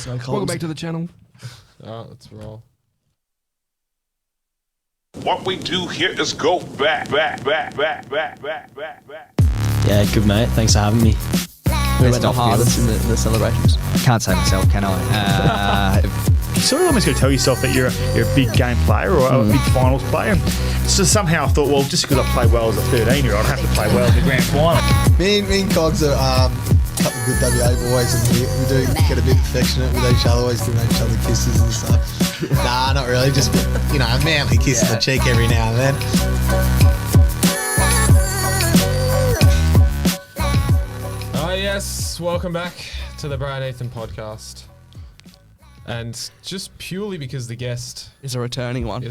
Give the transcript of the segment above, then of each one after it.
Welcome back to the channel. Let's roll. What we do here is go back. Yeah, good mate. Thanks for having me. Who went the hardest in the celebrations? Can't say myself, can I? You sort of almost got to tell yourself that you're a big game player or a big finals player. And so somehow I thought, well, just because I play well as a 13-year-old, I have to play well in the grand final. Me and Cogs are a couple of good WA boys, and we do get a bit affectionate with each other, always giving each other kisses and stuff. Nah, not really, just, a manly kiss on the cheek every now and then. Yes, welcome back to the Bray and Ethan podcast. And just purely because the guest Is a returning one.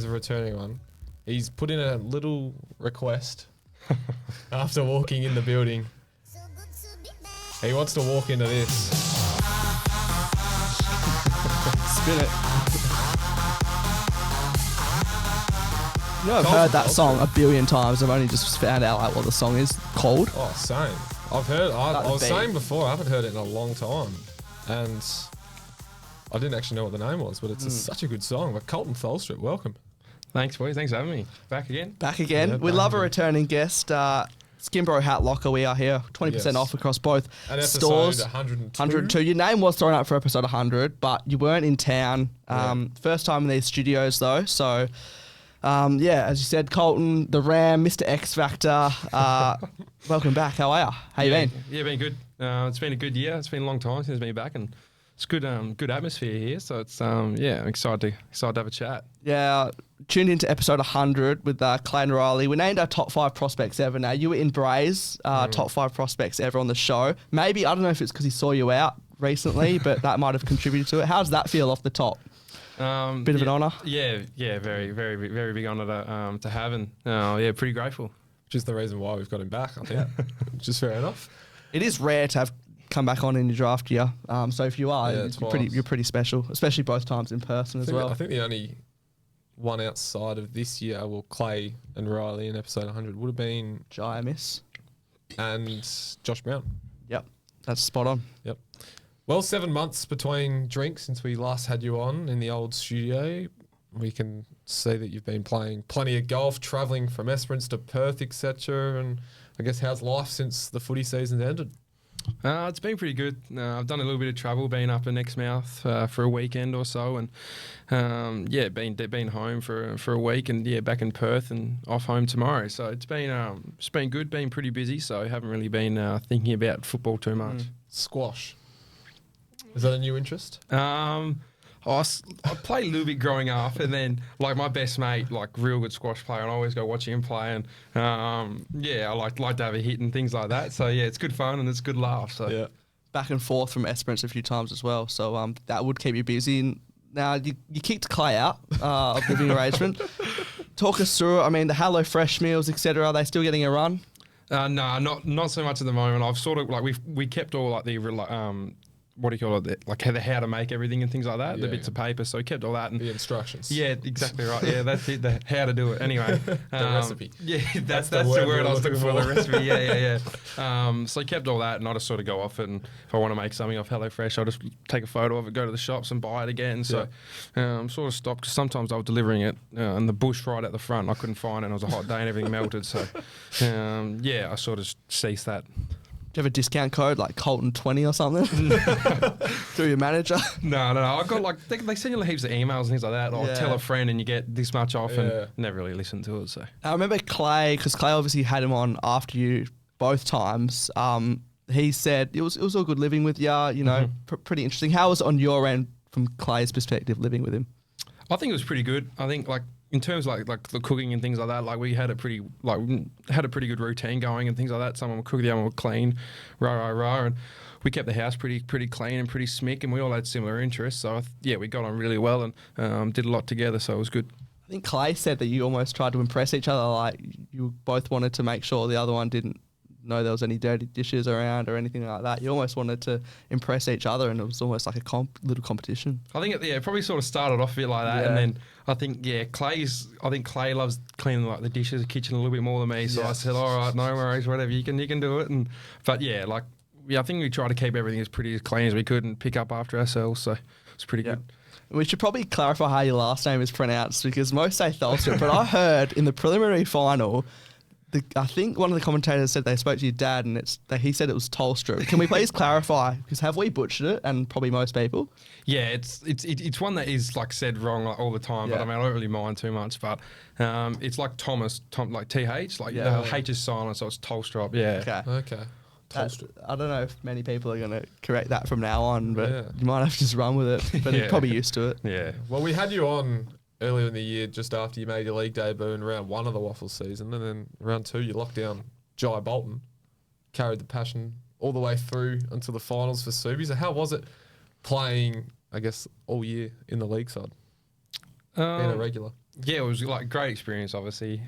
He's put in a little request after walking in the building. He wants to walk into this. Spin it. I've heard that song a billion times. I've only just found out what the song is called. Oh, same. I've heard. I was saying before, I haven't heard it in a long time, and I didn't actually know what the name was, but it's such a good song. But Koltyn Tholstrup, welcome. Thanks, boys. Thanks for having me. Back again. Yeah, we love a returning guest. Skinbro Hat Locker, we are here. 20% off across both stores. 102. Your name was thrown up for episode 100, but you weren't in town. First time in these studios, though. So, as you said, Koltyn, the Ram, Mr. X Factor. Welcome back. How are you? How you been? Yeah, been good. It's been a good year. It's been a long time since been back, and it's good. Good atmosphere here. So it's I'm excited to have a chat. Yeah, tuned into episode 100 with Clay and Riley. We named our top 5 prospects ever. Now you were in Bray's top 5 prospects ever on the show. Maybe I don't know if it's because he saw you out recently, but that might have contributed to it. How does that feel off the top? Bit of an honour. Yeah, very, very, very big honour to have, and pretty grateful. Which is the reason why we've got him back, I think. Which is fair enough. It is rare to have come back on in your draft year. So if you are, you're pretty special, especially both times in person as well. I think the only one outside of this year, Clay and Riley in episode 100 would have been Jai Miss and Josh Brown. Yep, that's spot on. Yep. Well, 7 months between drinks since we last had you on in the old studio. We can see that you've been playing plenty of golf, travelling from Esperance to Perth, etc. And I guess how's life since the footy season's ended? It's been pretty good. I've done a little bit of travel, been up in Exmouth for a weekend or so, and been home for a week, and back in Perth and off home tomorrow. So it's been good, been pretty busy. So haven't really been thinking about football too much. Squash. Is that a new interest? I played a little bit growing up, and then my best mate, real good squash player, and I always go watching him play, and I like to have a hit and things like that. So it's good fun and it's good laugh. So back and forth from Esperance a few times as well. So that would keep you busy. And now you kicked Clay out of living arrangement. Talk us through it. I mean, the Hello Fresh meals, etc. Are they still getting a run? No, not so much at the moment. I've sort of we kept all the what do you call it? How to make everything and things like that. The bits of paper. So we kept all that and the instructions. Yeah, exactly right. Yeah, that's it. The how to do it. Anyway, the recipe. Yeah, that's the word I was looking for. The recipe. Yeah. So I kept all that, and I just sort of go off it. And if I want to make something off HelloFresh, I'll just take a photo of it, go to the shops, and buy it again. So sort of stopped because sometimes I was delivering it in the bush right at the front. And I couldn't find it. And it was a hot day and everything melted. So I sort of ceased that. Do you have a discount code like Koltyn20 or something through your manager? No. I got they send you heaps of emails and things like that. Or tell a friend and you get this much off, and never really listened to it. So I remember Clay, because Clay obviously had him on after you both times. He said it was all good living with you. Pretty interesting. How was it on your end from Clay's perspective living with him? I think it was pretty good. I think in terms of the cooking and things like that, we had a pretty good routine going and things like that. Someone would cook, the other one would clean, rah, and we kept the house pretty clean and pretty smick, and we all had similar interests. So we got on really well and did a lot together. So it was good. I think Clay said that you almost tried to impress each other. You both wanted to make sure the other one didn't know there was any dirty dishes around or anything like that. You almost wanted to impress each other, and it was almost like a little competition. I think it probably sort of started off a bit like that, and then I think Clay loves cleaning the dishes, the kitchen a little bit more than me. So I said, all right, no worries, whatever, you can do it. I think we tried to keep everything as pretty as clean as we could and pick up after ourselves. So it's pretty good. We should probably clarify how your last name is pronounced because most say Tholstrup, but I heard in the preliminary final, I think one of the commentators said they spoke to your dad and he said it was Tholstrup. Can we please clarify? Because have we butchered it? And probably most people. Yeah, it's one that is like said wrong like all the time. But I mean, I don't really mind too much. But it's like like TH, like the H is silent, so it's Tholstrup. Yeah. Okay. I don't know if many people are going to correct that from now on, but you might have to just run with it. But you're probably used to it. Yeah. Well, we had you on earlier in the year, just after you made your league debut in round 1 of the Waffles season, and then round 2 you locked down Jai Bolton, carried the passion all the way through until the finals for Subi. So how was it playing, I guess, all year in the league side, being a regular? Yeah, it was like a great experience, obviously.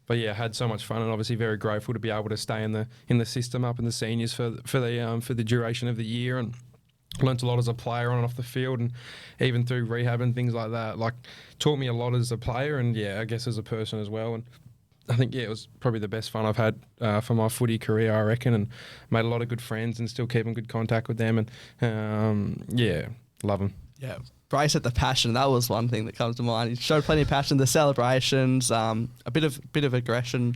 But yeah, had so much fun and obviously very grateful to be able to stay in the system up in the seniors for the duration of the year, and learnt a lot as a player on and off the field, and even through rehab and things like that. Like, taught me a lot as a player and I guess as a person as well. And I think it was probably the best fun I've had for my footy career, I reckon, and made a lot of good friends and still keep in good contact with them. And love them. Yeah. Bray said the passion. That was one thing that comes to mind. He showed plenty of passion. The celebrations, a bit of aggression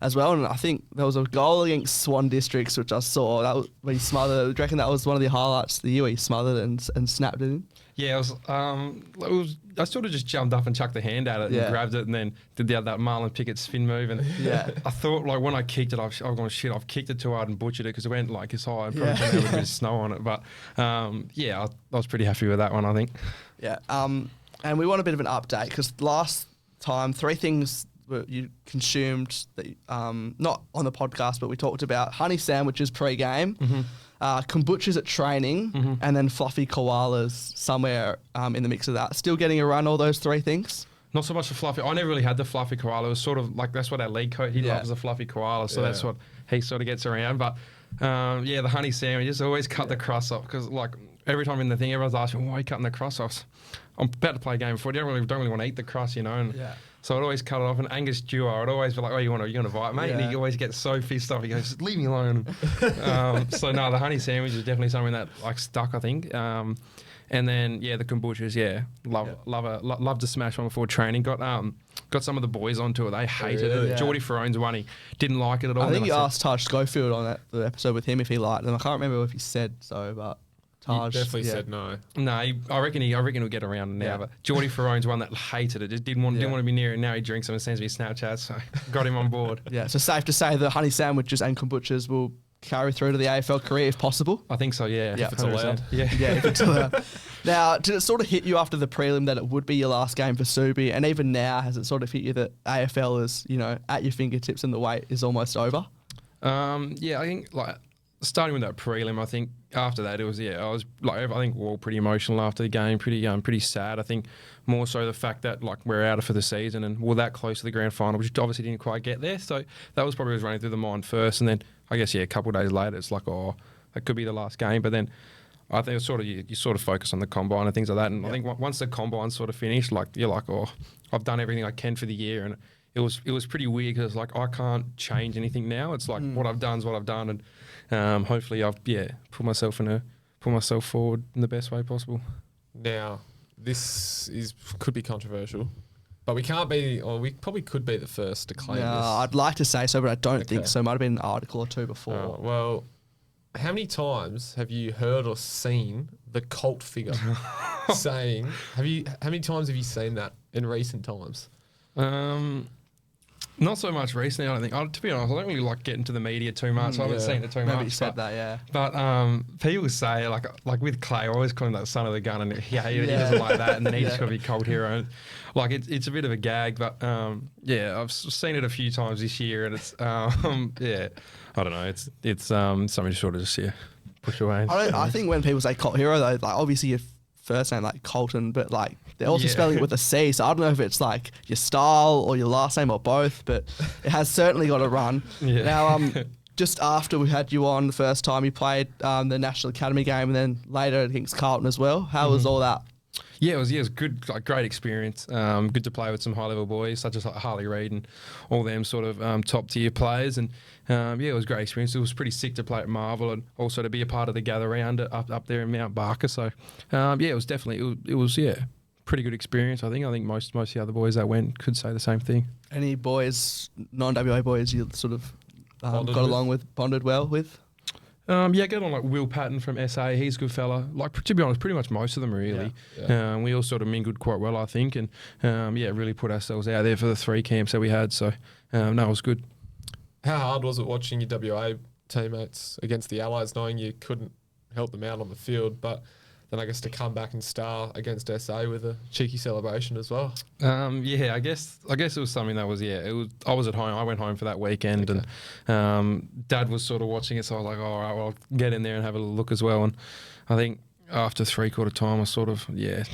as well. And I think there was a goal against Swan Districts, which I saw. That was where he smothered. Do you reckon that was one of the highlights of the year where he smothered and snapped it in? Yeah, it was. I sort of just jumped up and chucked the hand at it and grabbed it, and then did that Marlon Pickett spin move. And I thought, like, when I kicked it, I've gone, shit, I've kicked it too hard and butchered it because it went like as high. Probably turned out with a bit of snow on it, but I was pretty happy with that one, I think. Yeah, and we want a bit of an update because last time 3 things you consumed that not on the podcast, but we talked about honey sandwiches pre-game. Mm-hmm. Kombuchas at training, and then fluffy koalas somewhere in the mix of that. Still getting a run, all those 3 things? Not so much the fluffy. I never really had the fluffy koala. It was sort of like, that's what our league coach, he loves the fluffy koala, so that's what he sort of gets around. But the honey sandwiches always cut the crust off because, like, every time in the thing, everyone's asking, why are you cutting the crust off? I'm about to play a game before. You don't really want to eat the crust, you know. And so I'd always cut it off. And Angus Dewar, I'd always be like, oh, you want to bite, mate? And he always gets so pissed off. He goes, just leave me alone. So no, the honey sandwich is definitely something that like stuck, I think. And then the kombuchas, love to smash one before training. Got some of the boys onto it. They hated it. Yeah. Geordie Ferrone's one. He didn't like it at all. I think you asked Taj Schofield on the episode with him if he liked them. I can't remember if he said so, but Taj definitely said no. No, I reckon he'll get around now. But Geordie Ferrone's one that hated it. Just didn't want to be near it. Now he drinks them and sends me Snapchats. So got him on board. Yeah. So safe to say the honey sandwiches and kombuchas will carry through to the AFL career if possible. I think so. Yeah. If it's allowed. Yeah. If it's allowed. Now, did it sort of hit you after the prelim that it would be your last game for Subi? And even now, has it sort of hit you that AFL is, at your fingertips and the wait is almost over? I think like starting with that prelim, I think after that it was I was like, I think we're all pretty emotional after the game, pretty sad. I think more so the fact that like we're out for the season and we're that close to the grand final, which obviously didn't quite get there. So that was probably what was running through the mind first, and then I guess a couple of days later it's like, oh, that could be the last game. But then I think it's sort of you sort of focus on the combine and things like that. And I think once the combine sort of finished, like you're like, oh, I've done everything I can for the year, and it was pretty weird because like I can't change anything now. It's like what I've done is what I've done, and hopefully I've put myself forward in the best way possible. Now this could be controversial, but we can't be, or we probably could be the first to claim this. I'd like to say so, but I don't think so. Might have been an article or 2 before. Well, how many times have you heard or seen the cult figure saying? How many times have you seen that in recent times? Not so much recently, I don't think. To be honest, I don't really like getting to the media too much. I haven't seen it too much. Maybe you said that, yeah. But people say, like with Clay, I always call him that son of the gun, and he doesn't like that, and then he's got to be cult hero. Like, it's a bit of a gag, but I've seen it a few times this year, and it's, I don't know, it's something to sort of just, push away. I think when people say cult hero, though, like, obviously your first name, like Koltyn, but like they're also spelling it with a C, so I don't know if it's like your style or your last name or both, but it has certainly got a run. Yeah. Now, just after we had you on the first time, you played the National Academy game and then later against Carlton as well. How was all that? Yeah, it was good, like great experience. Good to play with some high level boys such as like Harley Reid and all them sort of top tier players. And it was a great experience. It was pretty sick to play at Marvel and also to be a part of the gather round up there in Mount Barker. So it was definitely it was pretty good experience. I think most of the other boys that went could say the same thing. Any boys, non-WA boys, you sort of bonded well with? Get on like Will Patton from SA. He's a good fella. Like, to be honest, pretty much most of them really. Yeah. We all sort of mingled quite well, I think, and really put ourselves out there for the 3 camps that we had. So it was good. How hard was it watching your WA teammates against the Allies, knowing you couldn't help them out on the field, but then I guess to come back and star against SA with a cheeky celebration as well? I guess it was something that was I was at home. I went home for that weekend, and Dad was sort of watching it, so I was like, all right, well, I'll get in there and have a look as well. And I think after 3/4 time, I sort of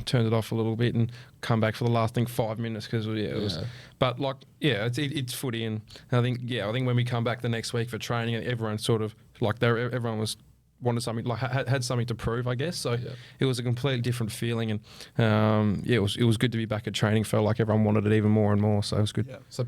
turned it off a little bit and come back for the last 5 minutes because it was. But it's footy, and I think when we come back the next week for training, everyone sort of everyone was wanted something, like had something to prove, I guess. So it was a completely different feeling, and it was good to be back at training. Felt like everyone wanted it even more and more, so it was good. Yeah. So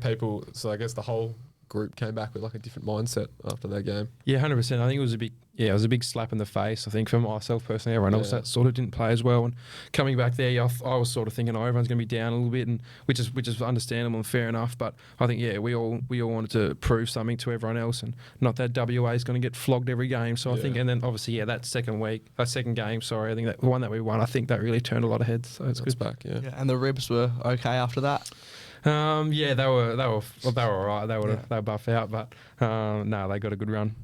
I guess the whole group came back with like a different mindset after that game. Yeah, 100%. I think it was a big slap in the face. I think for myself personally, everyone else that sort of didn't play as well. And coming back there, I was sort of thinking, everyone's going to be down a little bit, and which is understandable and fair enough. But I think we all wanted to prove something to everyone else, and not that WA is going to get flogged every game. So I think, and then obviously that second game, I think that one that we won, I think that really turned a lot of heads. So it's good back. Yeah, and the ribs were okay after that. They were all right. They were buff out, but they got a good run.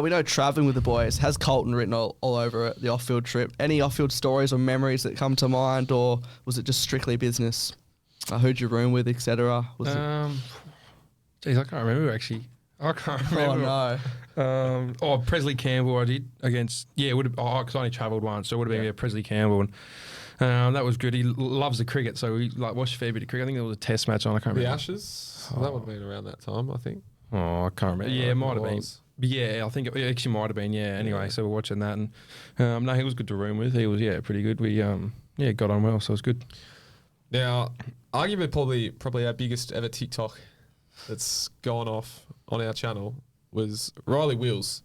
We know travelling with the boys has Koltyn written all over it, the off-field trip. Any off-field stories or memories that come to mind, or was it just strictly business? Who'd you room with, etc.? I can't remember actually. I can't remember. Oh no. Presley Campbell I did against. It would have. Because I only travelled once, so it would have been Presley Campbell, and that was good. He loves the cricket, so he watched a fair bit of cricket. I think there was a test match on. I can't remember. The Ashes. That would have been around that time, I think. I can't remember. Yeah, it might have been. Yeah, I think it actually might have been. Yeah. Anyway, so we're watching that, and he was good to room with. He was pretty good. We got on well, so it was good. Now, arguably probably our biggest ever TikTok that's gone off on our channel was Riley Wills.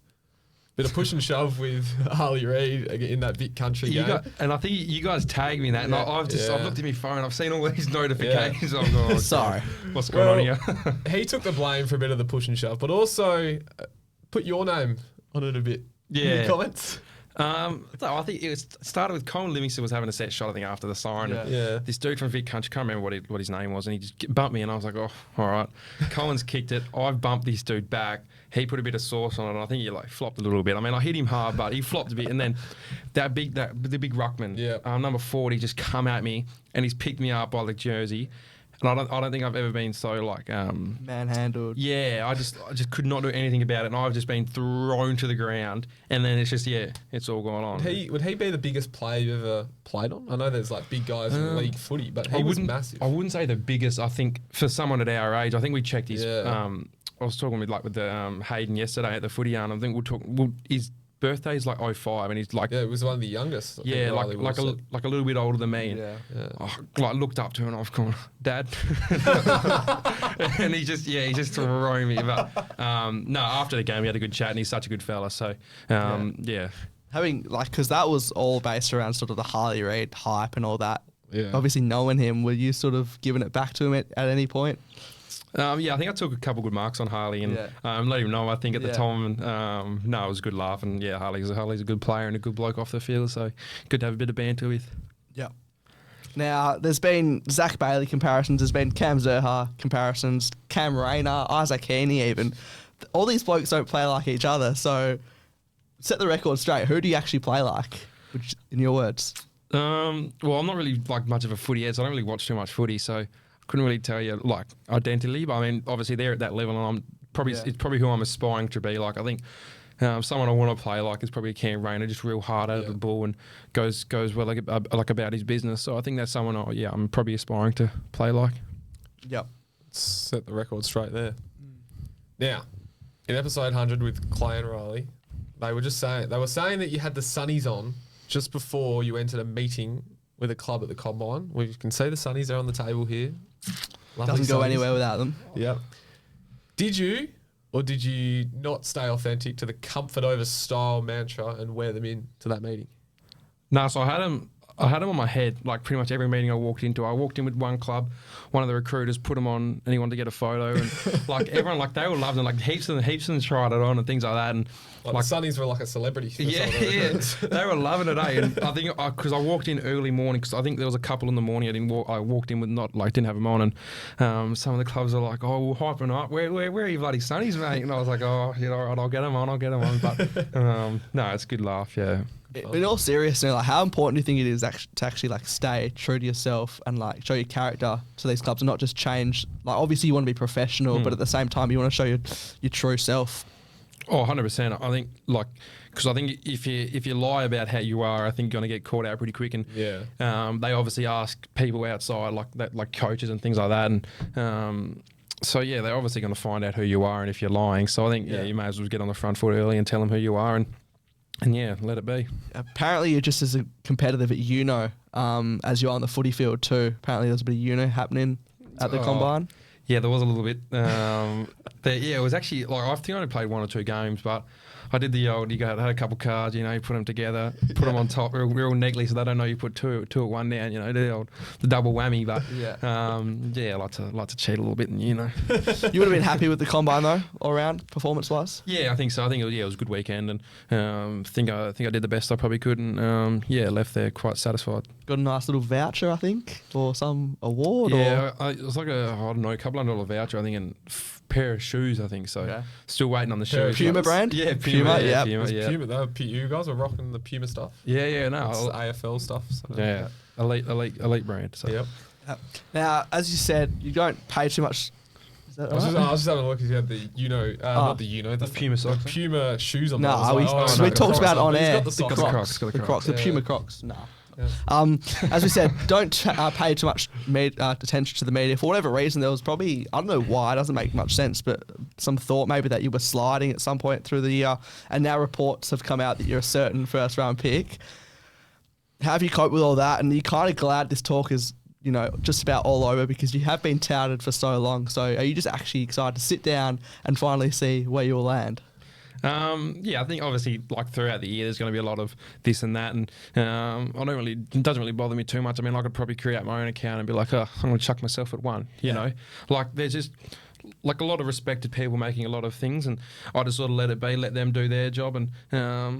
Bit of push and shove with Harley Reid in that big country game. And I think you guys tagged me in that, and I've looked at my phone, I've seen all these notifications. I'm going, sorry, what's going on here? He took the blame for a bit of the push and shove, but also put your name on it a bit. Yeah. In the comments. So I think it started with Colin Livingston was having a set shot, I think, after the siren. Yeah. This dude from Vic Country, can't remember what his name was, and he just bumped me, and I was like, oh, all right. Colin's kicked it. I've bumped this dude back. He put a bit of sauce on it, and I think he flopped a little bit. I mean, I hit him hard, but he flopped a bit, and then the big ruckman, number 40, just come at me, and he's picked me up by the jersey. And I don't think I've ever been so manhandled. Yeah, I just could not do anything about it, and I've just been thrown to the ground, and then it's just it's all going on. Would he be the biggest player you've ever played on? I know there's big guys in league footy, but he was massive. I wouldn't say the biggest. I think for someone at our age, I think we checked his. I was talking with the Hayden yesterday at the footy yarn. I think his birthday's 05, and he's it was one of the youngest. Like a little bit older than me. Yeah. I looked up to him and I've gone, Dad, and he just threw me. But no, after the game we had a good chat, and he's such a good fella. So having because that was all based around sort of the Harley Reid hype and all that. Yeah. Obviously knowing him, were you sort of giving it back to him at any point? I think I took a couple good marks on Harley and let him know, I think, at the time. And, it was a good laugh. And, Harley's a good player and a good bloke off the field, so good to have a bit of banter with. Yeah. Now, there's been Zach Bailey comparisons, there's been Cam Zerha comparisons, Cam Rayner, Isaac Heaney even. All these blokes don't play like each other, so set the record straight. Who do you actually play like, in your words? I'm not really much of a footy head, so I don't really watch too much footy, so couldn't really tell you identity, but I mean, obviously they're at that level, and it's probably who I'm aspiring to be. I think someone I want to play like is probably Cam Rayner, just real hard out of the ball and goes well about his business. So I think that's someone I'm probably aspiring to play like. Yep. Set the record straight there. Now, in episode 100 with Clay and Riley, they were saying that you had the sunnies on just before you entered a meeting with a club at the Combine. We can see the Sunnies are on the table here. Lovely Doesn't go Sunnies. anywhere without them. Yep. Did you or did you not stay authentic to the comfort over style mantra and wear them in to that meeting? No, so I had them on my head, like pretty much every meeting I walked into. I walked in with one club, one of the recruiters put them on and he wanted to get a photo. And like everyone, like they all loved them. Like heaps of them tried it on and things like that. And like the Sunnies were like a celebrity. For yeah, they were loving it, eh? And I think because I walked in early morning, because I think there was a couple in the morning I walked in with didn't have them on, and some of the clubs are like, oh, we're hyping up. Where are you bloody Sunnies, mate? And I was like, oh, you know, all right, I'll get them on. But no, it's a good laugh, yeah. In all seriousness, like, how important do you think it is to actually like stay true to yourself and like show your character to these clubs and not just change? Like, obviously you want to be professional, but at the same time you want to show your true self. Oh, 100%. I think because I think if you lie about how you are, I think you're going to get caught out pretty quick. And they obviously ask people outside like coaches and things like that, and so yeah, they're obviously going to find out who you are and if you're lying. So I think you may as well get on the front foot early and tell them who you are and yeah, let it be. Apparently you're just as competitive at as you are on the footy field too. Apparently there's a bit of happening at the Combine. Yeah, there was a little bit. It was actually like I think I only played 1 or 2 games, but I did the old. You had a couple cards, you put them together, put them on top, real neatly, so they don't know you put two at one down. The double whammy. But I like to cheat a little bit, and You would have been happy with the Combine though, all around performance wise. Yeah, I think so. I think it was a good weekend, and think I did the best I probably could, and left there quite satisfied. Got a nice little voucher, I think, for some award. Yeah, it was like a couple $100 voucher, I think, and pair of shoes, I think. So still waiting on the shoes. Puma brand? Yeah, Puma. Yeah, Puma. You guys were rocking the Puma stuff. Yeah. No, it's AFL stuff. So. Yeah, elite brand. So. Yep. Now, as you said, you don't pay too much. Is that I was just having a look because you had the not the Puma socks. Puma shoes on. No, we talked about it on air. The Crocs. The Puma Crocs. No. Yeah. As we said, don't pay too much attention to the media. For whatever reason, there was probably, I don't know why, it doesn't make much sense, but some thought maybe that you were sliding at some point through the year, and now reports have come out that you're a certain first round pick. How have you coped with all that? And you're kind of glad this talk is, just about all over because you have been touted for so long. So are you just actually excited to sit down and finally see where you'll land? I think obviously like throughout the year there's going to be a lot of this and that, and it doesn't really bother me too much. I mean, I could probably create my own account and be like, I'm going to chuck myself at one, you know, like there's just like a lot of respected people making a lot of things, and I just sort of let it be, let them do their job, and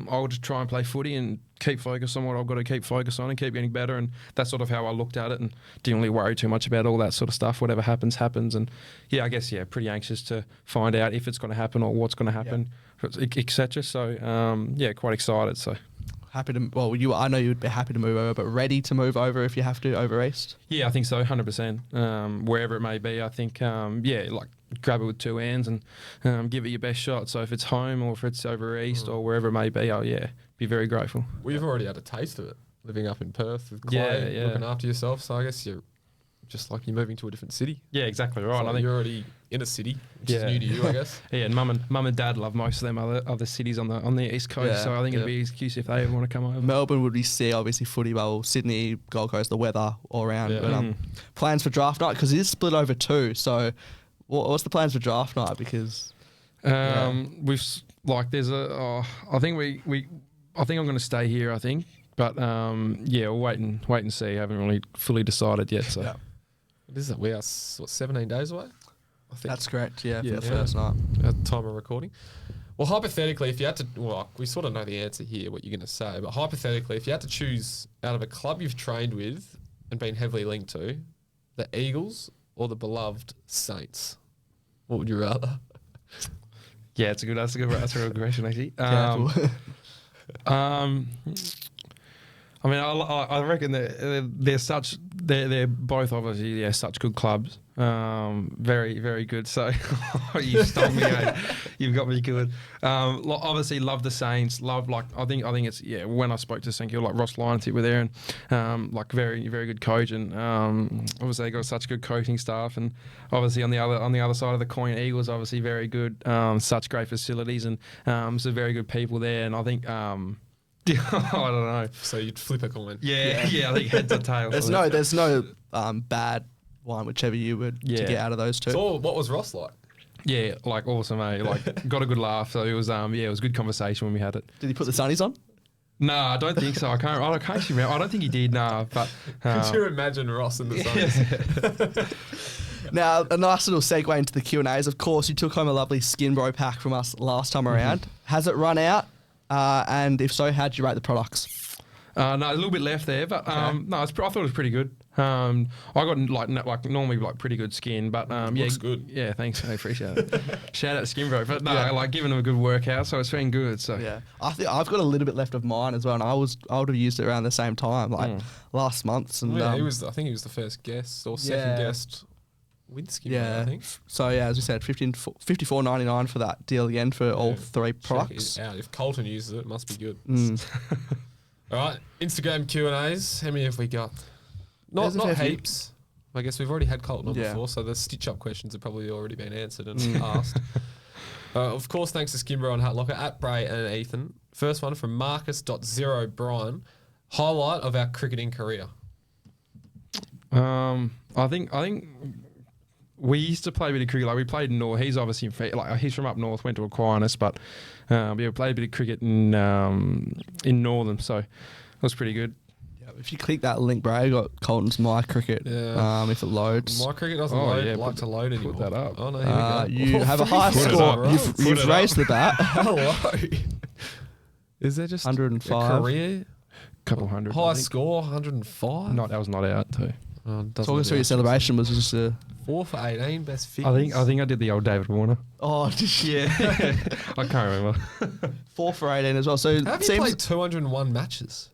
I'll just try and play footy and keep focused on what I've got to keep focused on and keep getting better. And that's sort of how I looked at it, and didn't really worry too much about all that sort of stuff. Whatever happens. And I guess pretty anxious to find out if it's going to happen or what's going to happen, etc. So quite excited. So happy to. Well, I know you'd be happy to move over, but ready to move over if you have to over east. Yeah, I think so, 100%. Wherever it may be, I think like grab it with 2 hands and give it your best shot. So if it's home or if it's over east or wherever it may be, be very grateful. Well, you've already had a taste of it living up in Perth with Clay, looking after yourself. So I guess you're just like you're moving to a different city. Yeah, exactly right. So I think you're already in a city, which is new to you, I guess. And mum and dad love most of them other cities on the east coast. So I think it'd be an excuse if they ever want to come over. Melbourne would be obviously footy bubble. Sydney, Gold Coast, the weather all around. Yeah. But, plans for draft night because it is split over 2. So what's the plans for draft night? Because we've like there's I think I think I'm going to stay here. I think, but we'll wait and see. I haven't really fully decided yet. So. What is it? We are 17 days away. I think that's correct. Yeah, for the first night at the time of recording. Well, hypothetically, if you had to, we sort of know the answer here, what you're going to say. But hypothetically, if you had to choose out of a club you've trained with and been heavily linked to, the Eagles or the beloved Saints, what would you rather? Yeah, that's a real question actually. I mean, I reckon they're both obviously such good clubs, very very good. So you stumped me, mate. You've got me good. Obviously love the Saints. I think it's when I spoke to St Kilda, like Ross Lyons were there, and very very good coach, and obviously they got such good coaching staff, and obviously on the other side of the coin, Eagles obviously very good, such great facilities, and some very good people there, and I think. I don't know. So you'd flip a coin. Yeah, I think heads or tails. There's no bad one, whichever you would to get out of those two. So what was Ross like? Yeah, like awesome, eh? Like got a good laugh. So it was it was a good conversation when we had it. Did he put the sunnies on? No, I don't think so. I can't actually remember. I don't think he did. Nah, but could you imagine Ross in the sun? Now, a nice little segue into the Q&As. Of course, you took home a lovely Skin Bro pack from us last time around. Has it run out? And if so, how do you rate the products? No, a little bit left there, but no, I thought it was pretty good. I got like normally like pretty good skin, but Looks good. Yeah, thanks. I appreciate it. Shout out to Skin Bro, but no, like giving them a good workout, so it's been good. So yeah, I think I've got a little bit left of mine as well, and I would have used it around the same time, like last month. And I think he was the first guest or second guest with Skin Bro, I think. So yeah, as we said, $54.99 for that deal again for all three products. Check it out. If Koltyn uses it, it must be good. All right, Instagram Q&As. How many have we got? Not heaps. I guess we've already had Koltyn on before, so the stitch-up questions have probably already been answered and asked. Of course, thanks to Skin Bro and Hat Locker at Bray and Ethan. First one from Marcus.0 Brian. Highlight of our cricketing career. I think we used to play a bit of cricket. Like we played in North. He's obviously he's from up north. Went to Aquinas, but we played a bit of cricket in Northern, so it was pretty good. Yeah, if you click that link, Bray, you got Koltyn's My Cricket. Yeah. If it loads, My Cricket doesn't like to load anymore. Put that up. Oh no, here we go. You have a high score. You've raised the bat. Hello. Is there just 105 a career? Couple hundred. High score, 105. That was not out too. Talk us through your celebration. Was just a 4 for 18, best figures. I think I did the old David Warner. Oh, yeah. I can't remember. 4 for 18 as well. So how have you played 201 matches?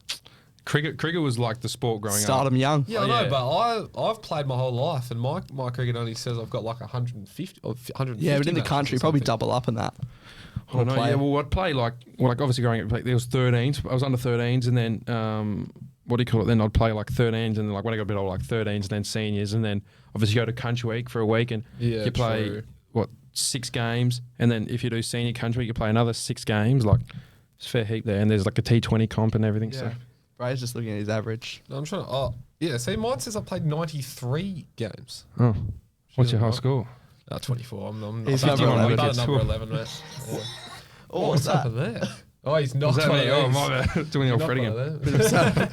Cricket was like the sport growing up. Start them young. Yeah, I know, but I've played my whole life, and my cricket only says I've got like 150 or 150. Yeah, but in the country, probably double up in that. I don't know. Yeah, well, I'd play like obviously growing up, there was 13s. I was under 13s, and then what do you call it? Then I'd play like 13s, and then like when I got a bit older, like 13s, and then seniors, and then obviously go to country week for a week, and you play 6 games, and then if you do senior country week, you play another 6 games. Like it's a fair heap there, and there's like a T20 comp and everything. Yeah. So Bray's just looking at his average. No, I'm trying to. See, mine says I played 93 games. Oh, what's your high score? 24. I'm he's number 11, mate. Yeah. Oh, what's that? There? Oh, he's not. Oh, my bad. Doing the old Fred again.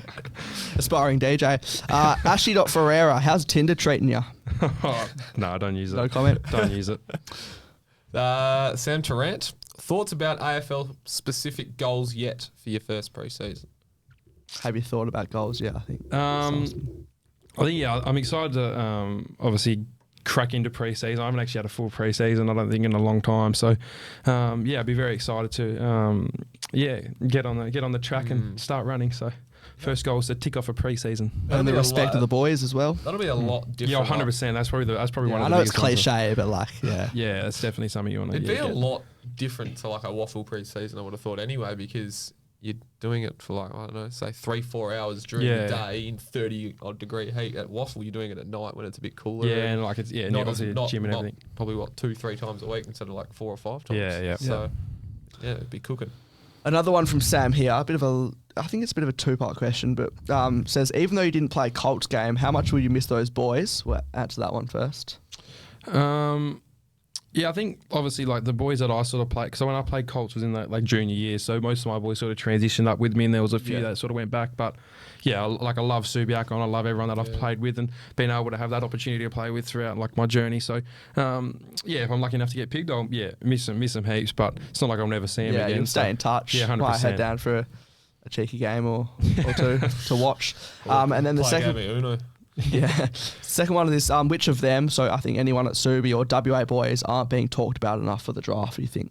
Aspiring DJ. Ashley.Ferreira, how's Tinder treating you? No, I don't use it. No comment. Don't use it. Sam Tarrant, thoughts about AFL specific goals yet for your first pre-season? Have you thought about goals? Yeah, I think. I think I'm excited to obviously crack into pre-season. I haven't actually had a full pre-season, I don't think, in a long time. So, I'd be very excited to, get on the track and start running. So, first goal is to tick off a pre-season. And the respect of the boys as well. That'll be a lot different. Yeah, 100%. That's probably one of the I know biggest it's cliche, but like, yeah. Yeah, that's definitely something you want to It'd be a lot different to like a waffle pre-season, I would have thought anyway, because you're doing it for like, I don't know, say 3-4 hours during the day in 30 odd degree heat. At waffle, you're doing it at night when it's a bit cooler. Yeah, and like it's not obviously gym and everything. Probably 2-3 times a week instead of like 4 or 5 times. Yeah. So it'd be cooking. Another one from Sam here. I think it's a bit of a 2-part question, but says, even though you didn't play Colts game, how much will you miss those boys? Well, answer that one first. Yeah, I think obviously like the boys that I sort of played, because when I played Colts was in that like junior year, so most of my boys sort of transitioned up with me, and there was a few that sort of went back. But yeah, I love Subiac, and I love everyone that I've played with, and being able to have that opportunity to play with throughout like my journey. So if I'm lucky enough to get picked, I'll miss them heaps. But it's not like I'll never see them again. You can stay in touch. Yeah, 100%. Might head down for a cheeky game or two to watch. And then the second. Second one of this, which of them, so I think anyone at Subi or WA boys, aren't being talked about enough for the draft, you think?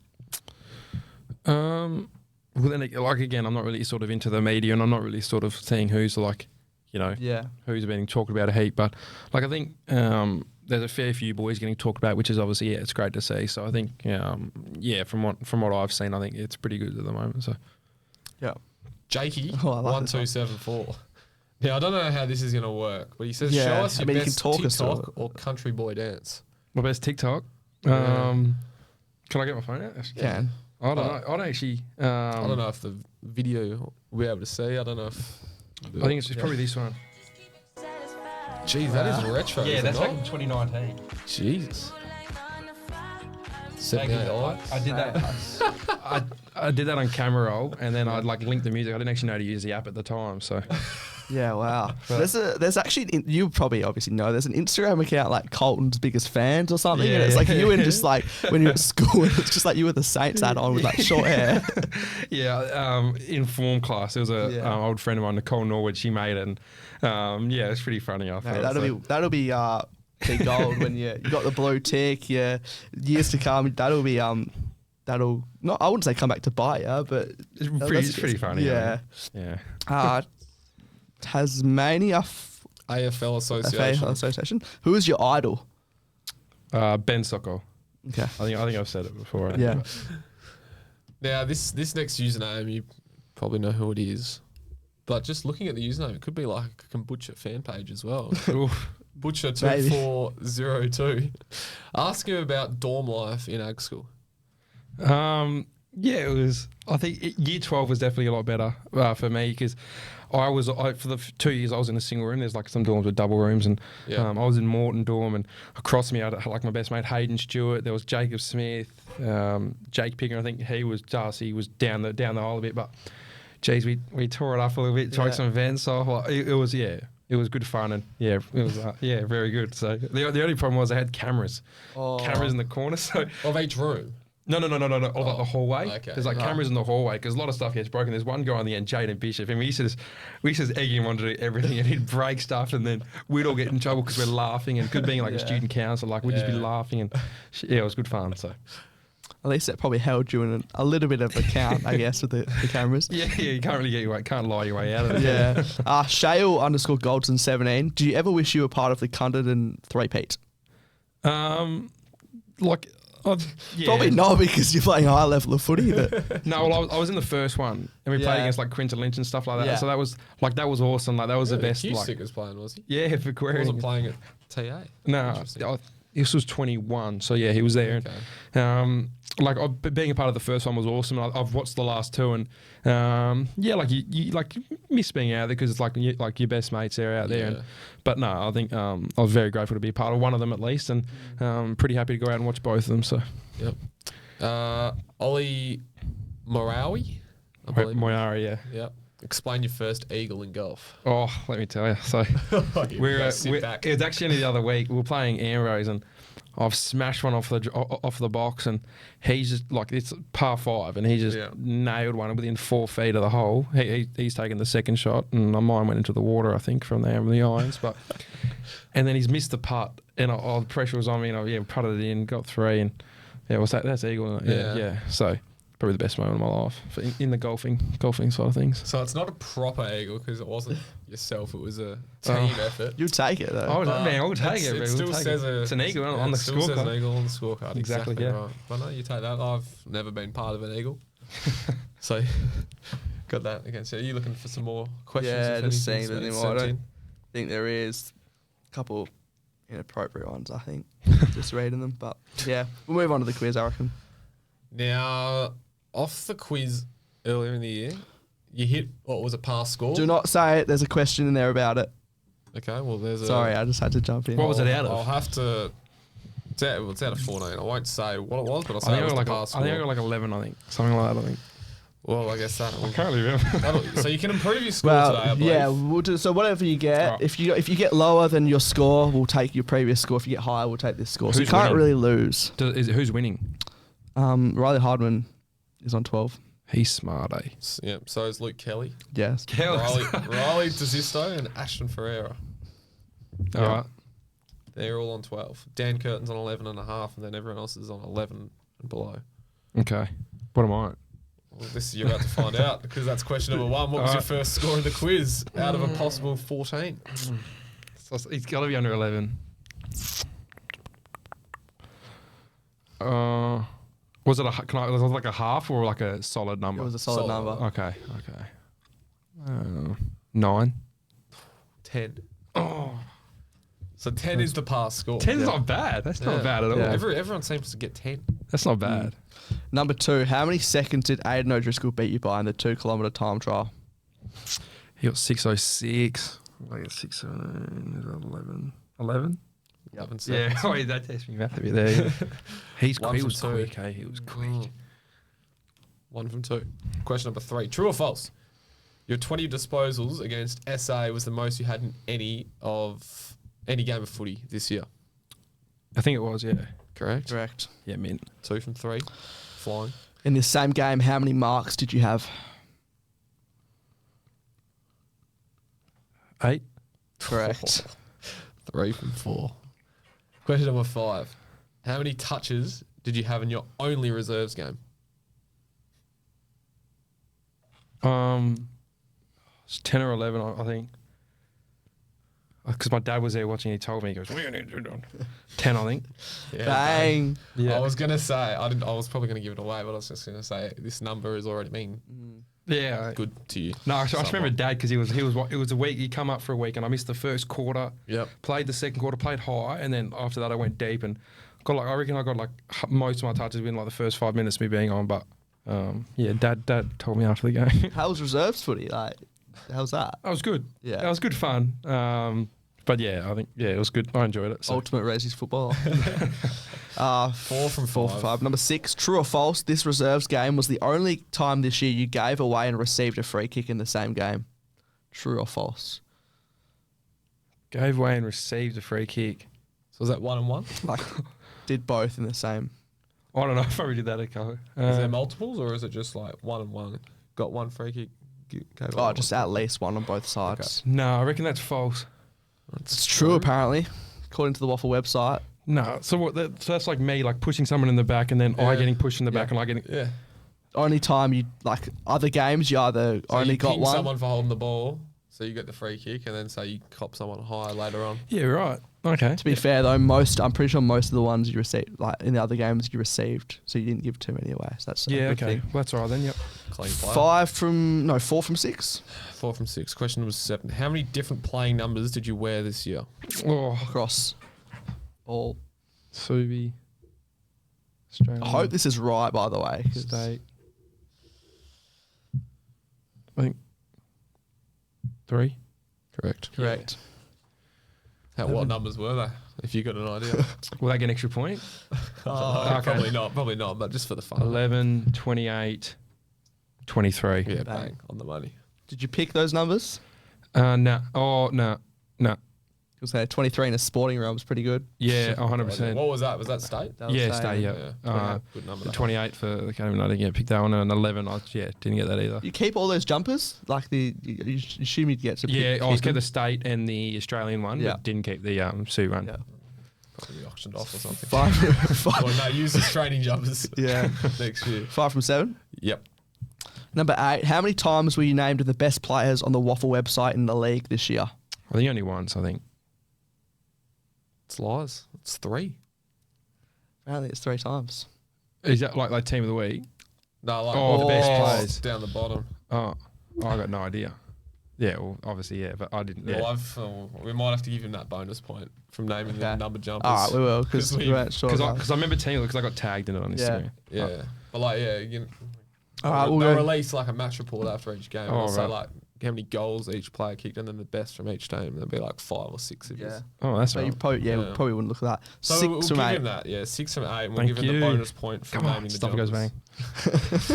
Well, then, like, again, I'm not really sort of into the media, and I'm not really sort of seeing who's like, who's being talked about a heap. But like, I think there's a fair few boys getting talked about, which is obviously, it's great to see. So I think, from what I've seen, I think it's pretty good at the moment. So, yeah. Jakey, 1274. Yeah, I don't know how this is going to work, but he says, show us your best TikTok or country boy dance. My best TikTok? Can I get my phone out? Yeah. I don't know. I don't actually. I don't know if the video we'll be able to see. I don't know if. I think it's probably this one. Jeez, that is retro. Yeah, is that's it like not? 2019. Jesus. I did that. I did that on camera roll, and then I'd like link the music. I didn't actually know to use the app at the time, so. Yeah, wow. There's actually, you probably obviously know, there's an Instagram account like Koltyn's biggest fans or something, and it's like you and just like when you're at school, it's just like you with the Saints hat on with like short hair. Yeah, in form class, there was a old friend of mine, Nicole Norwood. She made it, and yeah, it's pretty funny. I thought That'll be big gold when you got the blue tick. Yeah, years to come. That'll be that'll not. I wouldn't say come back to bite you, but it's pretty funny. Yeah, yeah. AFL Tasmania Association. Who is your idol? Ben Sokol. Okay. I think I've said it before. Yeah. Now this next username, you probably know who it is, but just looking at the username, it could be like a kombucha fan page as well. Butcher 2402. Ask him about dorm life in ag school. Yeah, it was. I think year 12 was definitely a lot better for me because for the 2 years I was in a single room. There's like some dorms with double rooms, and I was in Morton dorm, and across me I had like my best mate Hayden Stewart. There was Jacob Smith, Jake Picker. I think he was Darcy was down the aisle a bit, but geez, we tore it up a little bit, tried some events off. Like, it was good fun, and it was very good. So the only problem was I had cameras in the corner, so Of each room. No. Of like the hallway. Okay. There's like cameras in the hallway because a lot of stuff gets broken. There's one guy on the end, Jaden Bishop, and we used to egg him on to do everything, and he'd break stuff, and then we'd all get in trouble because we're laughing, and good being like a student council, like we'd just be laughing, and it was good fun. So at least that probably held you in a little bit of account, I guess, with the cameras. Yeah, you can't really can't lie your way out of it. Yeah. Shale _Goldson 17. Do you ever wish you were part of the Cunderdin three-peat? Probably not because you're playing a high level of footy. But No, well, I was in the first one, and we played against like Quinton Lynch and stuff like that. Yeah. So that was awesome. Like that was the best. Q-Stick was playing, was he? Yeah, for Query. Wasn't playing at TA. No, this was 21. So yeah, he was there. Okay. And, being a part of the first one was awesome. I've watched the last two, and you miss being out there because it's like your best mates are out there. Yeah. But no, I think I was very grateful to be a part of one of them at least, and pretty happy to go out and watch both of them. So yep. Ollie Morawi, I believe. Moyari, yeah. Yep. Explain your first eagle in golf. Oh, let me tell you. So it was actually only the other week. We were playing arrows, and I've smashed one off the box, and he's just like, it's par 5, and he just nailed one within 4 feet of the hole. He's taken the second shot, and mine went into the water, I think, from there with the irons. But and then he's missed the putt, and the pressure was on me, and I putted it in, got 3, and that's eagle. Yeah. So probably the best moment of my life in the golfing side of things. So it's not a proper eagle because it wasn't yourself; it was a team effort. You take it though. I'll take it. It still says it's an eagle on the scorecard. It still says an scorecard. eagle on the scorecard. Exactly yeah. Right. But no, you take that. I've never been part of an eagle, so got that against you. Are you looking for some more questions? Yeah, just seeing anything, anything. I don't think there is a couple inappropriate ones. I think just reading them, but yeah, we'll move on to the quiz. I reckon. Now, off the quiz earlier in the year, you hit what was a pass score. Do not say it. There's a question in there about it. Okay, well, there's Sorry, I just had to jump in. What was it out of? I'll have to. It's out of 14. I won't say what it was, but I'll say it was the pass score. I think I got like 11. I think something like that. I think. Well, I guess that. I can't remember. So you can improve your score today, I believe. Yeah, we'll do. So whatever you get, if you get lower than your score, we'll take your previous score. If you get higher, we'll take this score. So you can't really lose. Who's winning? Riley Hardman is on 12. He's smart, eh? Yeah. So is Luke Kelly. Yes. Riley DeSisto and Ashton Ferreira. All right. They're all on 12. Dan Curtin's on 11.5, and then everyone else is on 11 and below. Okay. What am I? Well, this you're about to find out because that's question number 1. What was your first score in the quiz out of a possible 14? So he's got to be under 11. Was it like a half or like a solid number? It was a solid number. Okay. 9. 10. Oh. So 10 is the pass score. 10's not bad. That's not bad at all. Yeah. Everyone seems to get 10. That's not bad. Number 2, how many seconds did Aiden O'Driscoll beat you by in the 2 kilometre time trial? He got 6:06. I got 6:11. 11? 11 Yeah. seconds. Oh, that takes me math a bit there. Yeah. He One was from two. quick, eh? He was quick. 1 from 2. Question number 3. True or false? Your 20 disposals against SA was the most you had in any game of footy this year. I think it was, yeah. Correct? Correct. Yeah, mint. 2 from 3. Flying. In this same game, how many marks did you have? 8. Correct. 3 from 4. Question number 5. How many touches did you have in your only reserves game? It's 10 or 11, I think. Because my dad was there watching, he told me, he goes, what are you going to do? 10, I think. Yeah, Bang. Yeah. I was going to say, I was probably going to give it away, but I was just going to say this number has already been Yeah. good to you. No, I just remember somewhat. Dad because it was a week. He come up for a week and I missed the first quarter. Yep. Played the second quarter, played high, and then after that I went deep and I reckon I got like most of my touches within like the first 5 minutes of me being on. But yeah, Dad told me after the game. How was reserves footy? Like, how's that? That was good. Yeah. That was good fun. But yeah, I think it was good. I enjoyed it. So. Ultimate Resi's football. 4 from 5. Number 6, true or false? This reserves game was the only time this year you gave away and received a free kick in the same game. True or false? Gave away and received a free kick. So was that 1 and 1? Like, did both in the same. I don't know if I probably did that a couple. Is there multiples or is it just like 1 and 1? Got 1 free kick. Gave away Just at least one on both sides. No, I reckon that's false. It's true, apparently, according to the Waffle website. No, so that's like me like pushing someone in the back and then I getting pushed in the back and I getting. Yeah. Only time you, like, other games, you either So only you got ping one. someone for holding the ball, so you get the free kick, and then say you cop someone high later on. Yeah, right. Okay. To be fair, though, I'm pretty sure most of the ones you received, like in the other games, you received, so you didn't give too many away. So that's a Yeah, good okay. thing. Well, that's all right then, yep. Clean player. 4 from 6 4 from 6. Question number 7. How many different playing numbers did you wear this year? Oh, across all. Subi. Australian. I hope this is right, by the way. 'cause State. I think 3. Correct. Correct. What numbers were they? If you got an idea. Will they get an extra point? Okay. Probably not, but just for the fun. 11, 28, 23. Yeah, bang on the money. Did you pick those numbers? No. Oh, no. No. You'll say 23 in a sporting realm is pretty good. Yeah, 100%. What was that? Was that state? That was Yeah, saying- stay, Yeah. yeah. Good number. The 28 for the academy, I didn't get picked that one, and 11, didn't get that either. You keep all those jumpers? Like you assume you'd get to pick, Yeah, I was keep kept them? the state and the Australian one, Yeah. but didn't keep the Sioux one. Yeah. Probably auctioned off or something. 5 Or no, use the training jumpers. Yeah. Next year. 5 from 7. Yep. Number 8, how many times were you named the best players on the Waffle website in the league this year? I think only once, I think. It's lies. It's 3. Apparently it's 3 times. Is that like team of the week? No, like Oh, the best players. down the bottom. Oh, I got no idea. Yeah, well, obviously, yeah, but I didn't. Yeah. Well, we might have to give him that bonus point from naming the Okay. number jumpers. All right, we will, because 'Cause we we- weren't sure. Because I remember team because I got tagged in it on Yeah. Instagram. Yeah. But like, All right, we'll they'll go. release like a match report after each game. Oh, and say right. like how many goals each player kicked and then the best from each team. There'll be like 5 or 6 of Yeah. us. Oh, that's So you right. probably, we Yeah. probably wouldn't look at that. So 6 we'll from give 8. him that. Yeah, 6 from 8. And we'll Thank give him the you. bonus point for Come on, naming the stuff goes jumpers.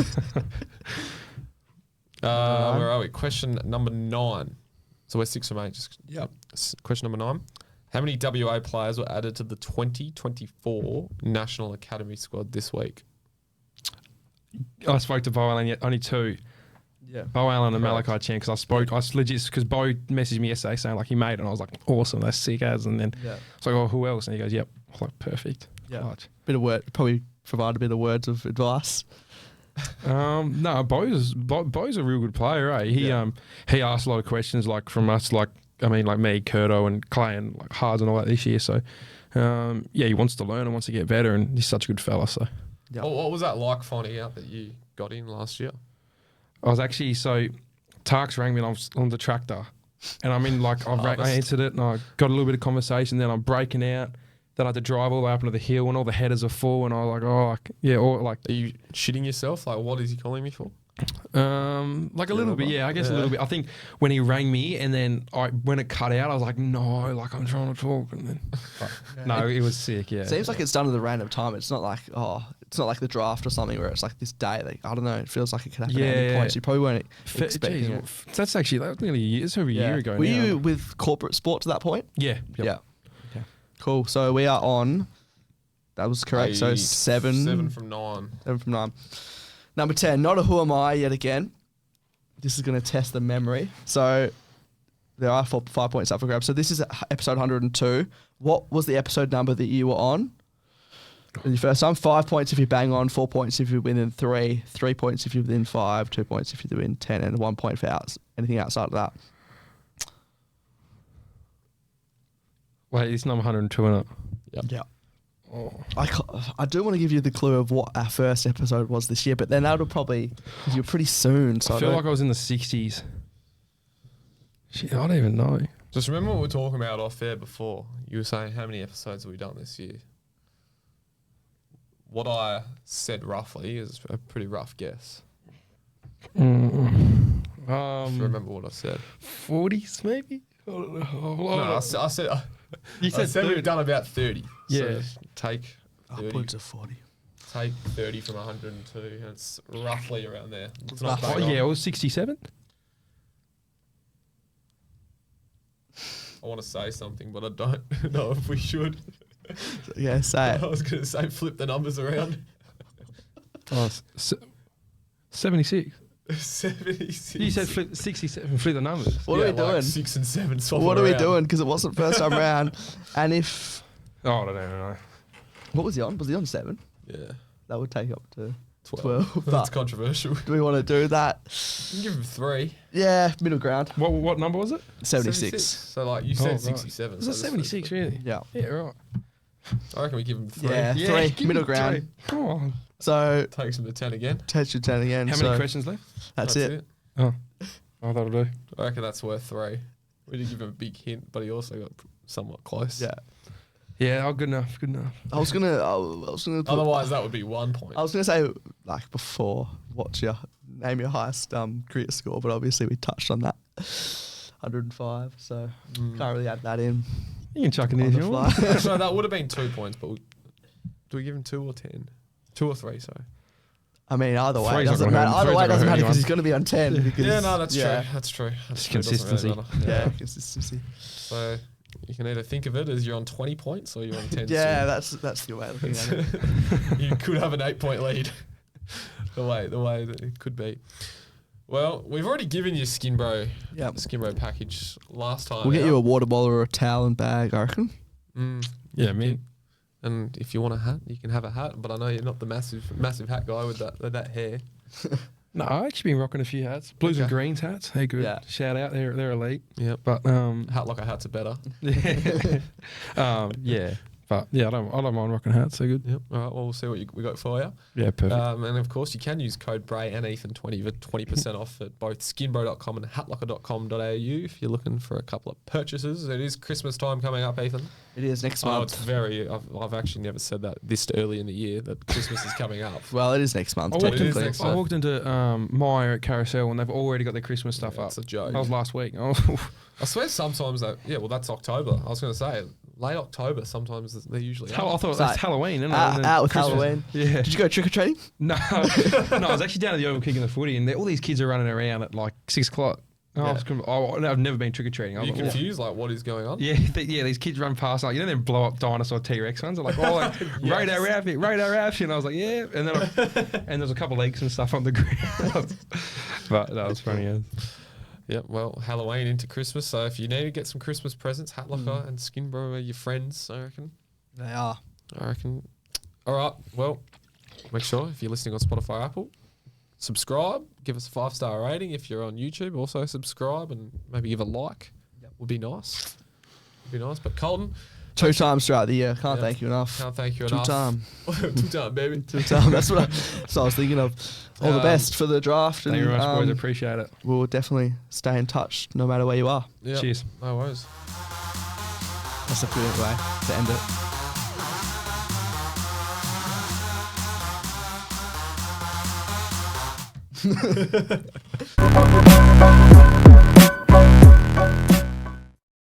bang. Where are we? Question number 9. So we're 6 from 8. Question number 9. How many WA players were added to the 2024 National Academy squad this week? I spoke to Bo Allen, only 2. Yeah. Bo Allen and Correct. Malachi Chen, because I legit, because Bo messaged me yesterday saying like he made it, and I was like, awesome, that's sick as, and then Yeah. it's like, oh, who else? And he goes, yep. I was like, perfect. Yeah. Clutch. Bit of word, probably provide a bit of words of advice. No, Bo's a real good player, eh? He asked a lot of questions like from us, like me, Curto and Clay and like Hards and all that this year. So he wants to learn and wants to get better, and he's such a good fella. So Yeah. What was that like finding out that you got in last year? I was actually Tarks rang me and I was on the tractor, and I'm in I answered it and I got a little bit of conversation. Then I'm breaking out, Then I had to drive all the way up into the hill, and all the headers are full, and I was like, oh, or like, Are you shitting yourself? Like, what is he calling me for? like a little bit, yeah, I guess a little bit. I think when he rang me, and then when it cut out, I was like, no, like I'm trying to talk, and then no, it was sick. Yeah, Seems like it's done at a random time. It's not like it's not like the draft or something where it's like this day. Like, I don't know. It feels like it could happen at any point. So you probably weren't expecting it. That's nearly a year. It's over a year ago. Were you with corporate sport to that point? Yeah. Yep. Yeah. Okay. Cool. So we are on. That was correct. So 7. 7 from 9. 7 from 9. Number 10, not a who am I yet again. This is going to test the memory. So there are 5 points up for grabs. So this is episode 102. What was the episode number that you were on? In your first time, 5 points if you bang on, 4 points if you win in 3, 3 points if you win 5, 2 points if you win 10, and 1 point for anything outside of that. Wait, it's number 102, isn't it? Yep. Yeah. Oh. I do want to give you the clue of what our first episode was this year, but then that would probably, because you're pretty soon. So I feel like I was in the 60s. Shit, I don't even know. Just remember what we were talking about off air before. You were saying how many episodes have we done this year? What I said roughly is a pretty rough guess. Remember what I said. 40s maybe? No, I said You said we've done about 30. Yeah. So take 30. upwards of 40. Take 30 from 102, and it's roughly around there. It's not not Oh, yeah, it was 67? I want to say something, but I don't know if we should. Yeah, say it. I was going to say flip the numbers around. Oh, 76. 76. You said flip 67, flip the numbers. What are we doing? Like 6 and 7. What are we doing? Because it wasn't first time round. And if... Oh, I don't know. What was he on? Was he on 7? Yeah. That would take up to 12. 12. That's But controversial. do we want to do that? You can give him 3. Yeah, middle ground. What number was it? 76. So like you said right. 67. Was it so 76 really? Yeah. Yeah, right. I reckon we give him 3. Yeah, Yeah, 3. Middle ground. Come on. So, Takes him to 10 again. test your 10 again. How so many questions left? That's it. Oh, that'll do. I reckon that's worth 3. We did give him a big hint, but he also got somewhat close. Yeah. Yeah, good enough. I was gonna put, Otherwise, that would be 1 point. I was gonna say like before, name your highest career score, but obviously we touched on that. 105, so can't really add that in. You can chuck it in on if the you fly. want. So that would have been 2 points, but do we give him 2 or 10? 2 or 3, sorry. I mean, either way, it Three's not doesn't gonna matter. hurt- Either three's way, not it doesn't gonna matter hurt because he's going to be on 10. Because, Yeah, no, that's yeah. true. That's true. Just It doesn't really consistency. matter. Yeah, consistency. So you can either think of it as you're on 20 points or you're on 10. Yeah, that's the way of looking at it. You could have an 8-point lead. the way that it could be. Well, we've already given you Skinbro package last time. We'll get you a water bottle or a towel and bag, I reckon. Yeah, me. And if you want a hat, you can have a hat. But I know you're not the massive hat guy with that hair. No, I've actually been rocking a few hats. Blues and Okay. greens hats. They're good. Yeah. Shout out, they're elite. Yeah, But hat like a hats are better. yeah. But yeah, I don't mind rocking hats. They're good. Yep. All right. Well, we'll see what we got for you. Yeah, perfect. And of course, you can use code Bray and Ethan20 for 20% off at both skinbro.com and hatlocker.com.au if you're looking for a couple of purchases. It is Christmas time coming up, Ethan. It is next Oh, month. it's very. I've actually never said that this early in the year that Christmas is coming up. Well, it is next month, I walked, technically. next I walked into Myer at Carousel and they've already got their Christmas stuff up. It's a joke. That was last week. Oh, I swear sometimes that. Yeah, well, that's October. I was going to say late October. Sometimes they're usually. I thought It's that's like Halloween, isn't it? And then Out with Christmas. Halloween. Yeah. Did you go trick or treating? No, no, I was actually down at the Oval kicking the footy, and all these kids are running around at like 6 o'clock. I've never been trick or treating. Are you confused? Like, what is going on? Yeah, these kids run past, like, you know, them blow up dinosaur T-Rex ones. They're like, oh, like, radar outfit. And I was like, yeah. And then and there's a couple of leaks and stuff on the ground. But that was funny. Yeah. Yep. Well, Halloween into Christmas. So if you need to get some Christmas presents, Hat Locker and Skinbro are your friends. I reckon. They are. I reckon. All right. Well, make sure if you're listening on Spotify, Apple, subscribe. Give us a 5-star rating. If you're on YouTube, also subscribe and maybe give a like. Would be nice. Would be nice. But Koltyn, 2 times throughout the year. Can't thank you enough. can't thank you 2 enough. time. 2 time, baby. 2 time. That's what I was thinking of. All the best for the draft. Thank you very much, boys. And Appreciate it. we'll definitely stay in touch no matter where you are. Yep. Cheers. No worries. That's a brilliant way to end it.